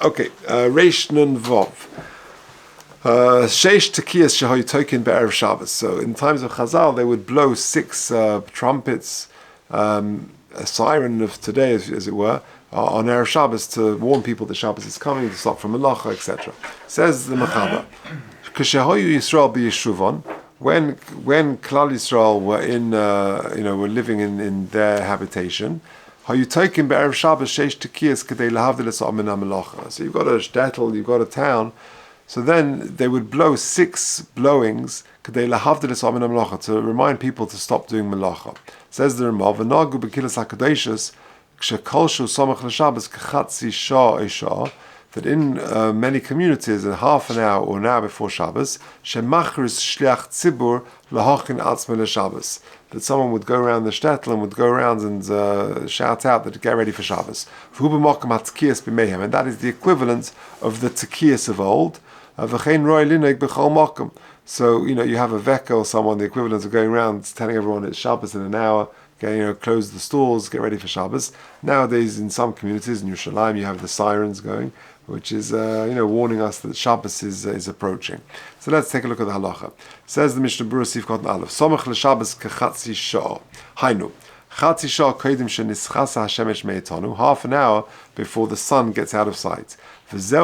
Okay, Reish Nun Vov. Sheish Tekiyas Shehoy Tokin Be'erev Shabbos. So in times of Chazal, they would blow 6 trumpets, a siren of today, as it were, on Erev Shabbos to warn people that Shabbos is coming, to stop from Melacha, etc. Says the Mechaber, K'shehoyu Yisrael b'Yeshuvon, when Klal Yisrael were were living in their habitation, Hayu Tokin Be'erev Shabbos Sheish Tekiyas Kedei Lahavdil Es Min HaMelacha. So you've got a shtetl, you've got a town. So then they would blow 6 blowings to remind people to stop doing melacha. Says the Ramav, "V'nagu b'kilas hakadoshos k'shekolshu somach l'Shabbos k'chatzi shah that in many communities, in half an hour or an hour before Shabbos, shemachris shliach tzibur lahochin atzma l'Shabbos, that someone would go around the shtetl and would go around and shout out that to get ready for Shabbos. And that is the equivalent of the tkiyas of old. So, you have a veka or someone, the equivalent of going around telling everyone it's Shabbos in an hour, close the stores, get ready for Shabbos. Nowadays, in some communities, in Yerushalayim, you have the sirens going, which is, warning us that Shabbos is approaching. So let's take a look at the halacha. Says the Mishnah Berurah Sif Kotan Aleph, Somach l'Shabbos k'chatzi shah. Hainu. Chatzi shah kodim shenischasa hashemesh me'etanu. Half an hour before the sun gets out of sight. That's the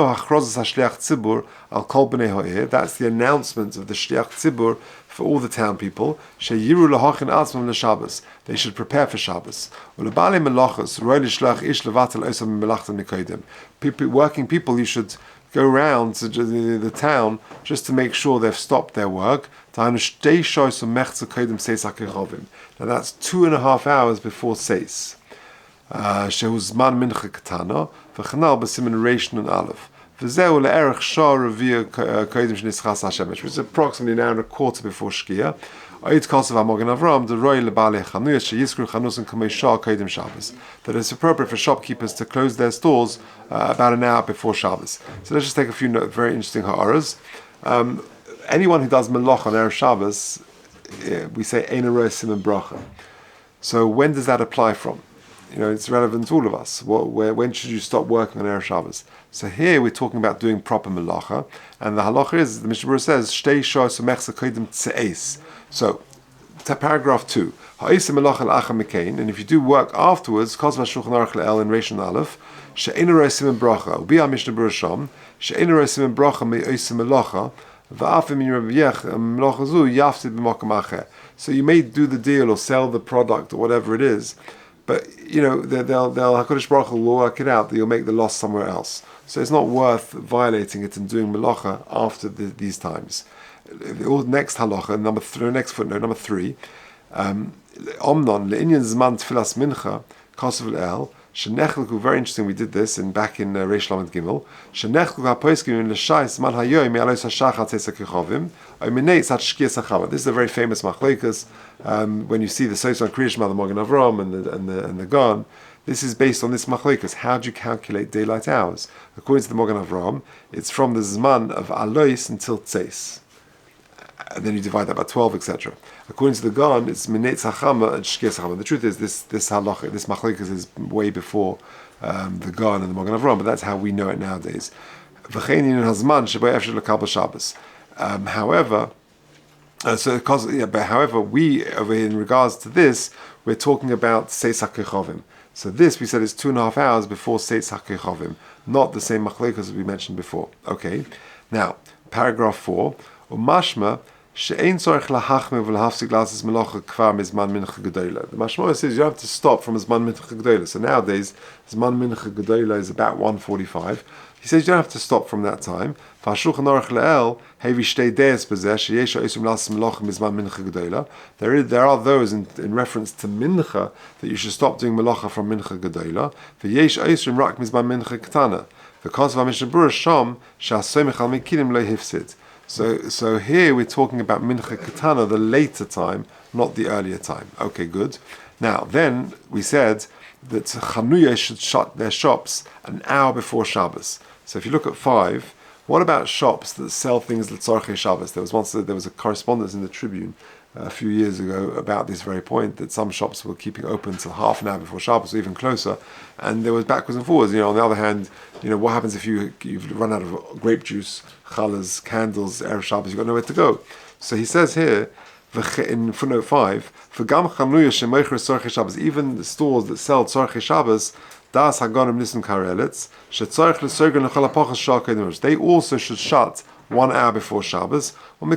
announcement of the shliach tzibur for all the town people. They should prepare for Shabbos. Working people, you should go around to the town just to make sure they've stopped their work. Now that's 2.5 hours before Seis. Shehuzman mincha katana v'chanal b'simin reish nun aleph v'zeu le'erech shah revia kodim shenischas hashemesh, which is approximately an hour and a quarter before Shkia. Ayit kosav hamogen Avram the roy lebali chanuyas sheyiskru chanus and kamei shah kodim Shabbos, that it's appropriate for shopkeepers to close their stores about an hour before Shabbos. So let's just take a few very interesting ha'aras. Anyone who does melach on Erev Shabbos, we say ein roy siman bracha. So when does that apply from? It's relevant to all of us. When should you stop working on Erev Shabbos? So here we're talking about doing proper melacha, and the halacha is, the Mishnah Berurah says, Shtei shah sumechsa kodim tzeis. So, paragraph 2, ha'isa melacha l'achar mikein, and if you do work afterwards, kozva shulchan aruch le'el in Reish Nun Aleph, she'ein ro'eh siman bracha, ubi ha-Mishnah Berurah sham, she'ein ro'eh siman bracha me'oisa melacha, va'afim min rabiyech melacha zu yafsid b'makam acher. So you may do the deal or sell the product or whatever it is, but they'll HaKadosh Baruch Hu will work it out that you'll make the loss somewhere else. So it's not worth violating it and doing melacha after these times. The next halacha, next footnote, number 3. Omnon le'inyan zman tfilas mincha kosav le'el shenechelku. Very interesting. We did this back in Reish Lamed Gimel. Shenechelku hapoiskim in l'shais man hayoy me'alos hashachar tzesa kechovim ominei tzat shkia sachama. This is a very famous machlekes. When you see the Soson Kriyashma, the Magen Avram, and the Gan, this is based on this machlekes. How do you calculate daylight hours? According to the Magen Avram, it's from the zman of alois until tzeis, and then you divide that by 12, etc. According to the Gan, it's minei tzachama and shkia sachama. The truth is, this halacha, this machlekes is way before the Gan and the Magen Avram, but that's how we know it nowadays. V'chein hazman shebay efshel lekabel Shabbos. However, we over here, in regards to this, we're talking about Seis HaKechovim. So this, we said, is 2.5 hours before Seis HaKechovim, not the same machlekes as we mentioned before. Okay, now, paragraph 4, Umashma, she'ein tzorech lahachmir v'lahafsik lasis melacha kvar mizman mincha gedola. The Mashma says you have to stop from zman mincha gedola. So nowadays, zman mincha gedola is about 1:45. He says you don't have to stop from that time. There are those in reference to mincha that you should stop doing melacha from mincha gedola. So here we're talking about mincha ketana, the later time, not the earlier time. Okay, good. Now then we said that Chanuyah should shut their shops an hour before Shabbos. So if you look at 5, what about shops that sell things l'tzorchei Shabbos? There was a correspondence in the Tribune a few years ago about this very point, that some shops were keeping open until half an hour before Shabbos, or even closer, and there was backwards and forwards. On the other hand, what happens if you've run out of grape juice, challahs, candles, Erev Shabbos, you've got nowhere to go. So he says here, in footnote 5, even the stores that sell tzorchei Shabbos, das hagonim nisun karelitz, shetzorch l'sorgen l'chol hapachas shah kedem, they also should shut 1 hour before Shabbos. If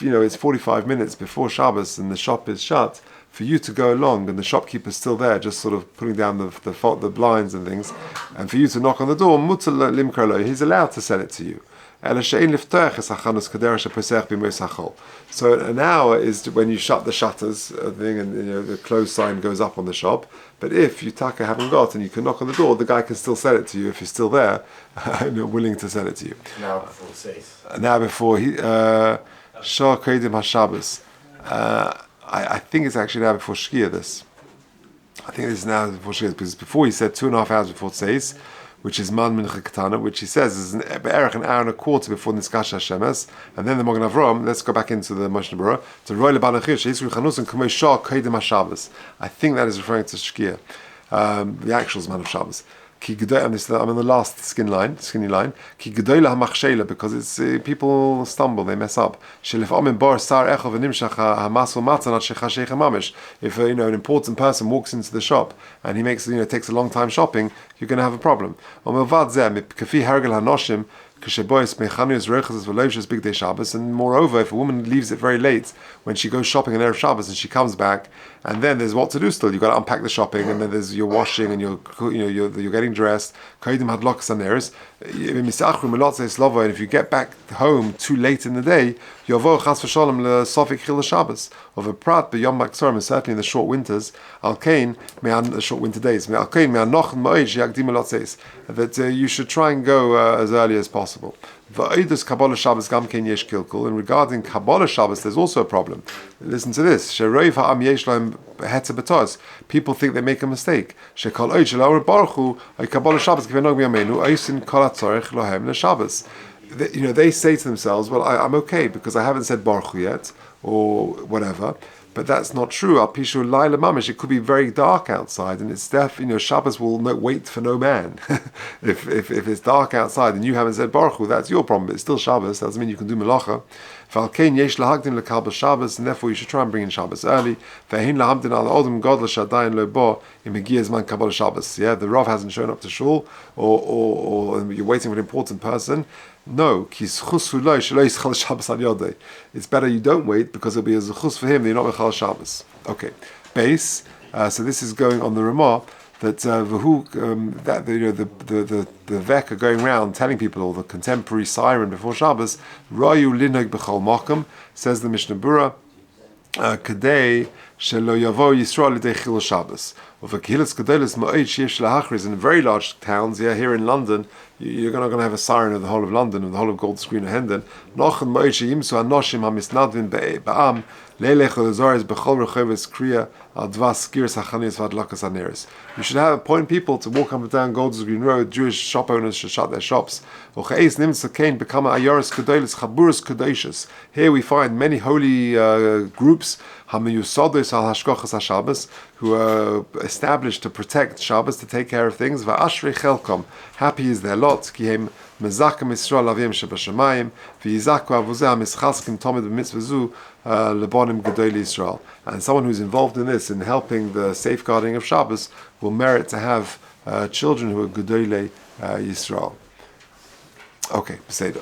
it's 45 minutes before Shabbos and the shop is shut, for you to go along and the shopkeeper's still there, just sort of putting down the blinds and things, and for you to knock on the door, he's allowed to sell it to you. So an hour is when you shut the shutters thing, and the close sign goes up on the shop. But if you haven't got and you can knock on the door, the guy can still sell it to you if he's still there and you're willing to sell it to you. Now before says. Now before Shah Kodim HaShabbos. I think it's actually now before Shkia. This. I think this is now before Shkia, because before he said 2.5 hours before Tzeis, which is Man Mincha Ketana, which he says is an hour and a quarter before Niskash Hashemes, and then the Mogen Avram. Let's go back into the Moshe Berurah to Roy Lebanachir Sheisru Chanus and Kamei Shah Kodim HaShabbos. I think that is referring to Shkia, the actual Zman of Shabbos. I'm in the last skinny line. Because it's people stumble, they mess up. If an important person walks into the shop and he takes a long time shopping, you're going to have a problem. And moreover, if a woman leaves it very late when she goes shopping on Erev Shabbos and she comes back, and then there's what to do still. You've got to unpack the shopping, and then there's your washing and you're getting dressed. And if you get back home too late in the day, of a prat b'yom maksorim, certainly in the short winters, the short winter days, that you should try and go as early as possible. And regarding Kabbalah Shabbos, there's also a problem. Listen to this. People think they make a mistake. They say to themselves, well, I'm okay because I haven't said Baruch Hu yet, or whatever. But that's not true. Al Pishu Laila Mamish, it could be very dark outside, and it's Shabbos will wait for no man. if it's dark outside and you haven't said Baruch Hu, that's your problem. But it's still Shabbos. That doesn't mean you can do Melacha. V'alkein yesh lahagdim lekal Shabbos, and therefore you should try and bring in Shabbos early. V'hein lahamdin al odem godla shadayin lo bo im hagiyah zman Kabbalah Shabbos. Yeah, the Rav hasn't shown up to shul, or you're waiting for an important person. No, it's better you don't wait, because it'll be a zechus for him that you're not mechal Shabbos. Okay, base. So this is going on the Ramah that the vek are going around telling people, or the contemporary siren before Shabbos, Rayu linog b'chol makom, says the Mishnah Berurah, Kadei shelo yavo Yisrael l'dei chil Shabbos. Of a kehilas gedolos ma'od sheyesh lahachriz, in very large towns, here in London, you're not going to have a siren of the whole of London, of the whole of Gold Screen or Hendon. Nochen ma'od sheyimsu anoshim hamisnadvin ba'am leilech l'zoris b'chol rechoves kriya al dvas skiris hachanias v'adlakas haneres. You should appoint people to walk up and down Gold Green Road. Jewish shop owners should shut their shops. Here we find many holy groups who are established to protect Shabbos, to take care of things. Happy is their lot. And someone who's involved in this, in helping the safeguarding of Shabbos, will merit to have children who are Gedolei Yisrael. Okay, Beseder.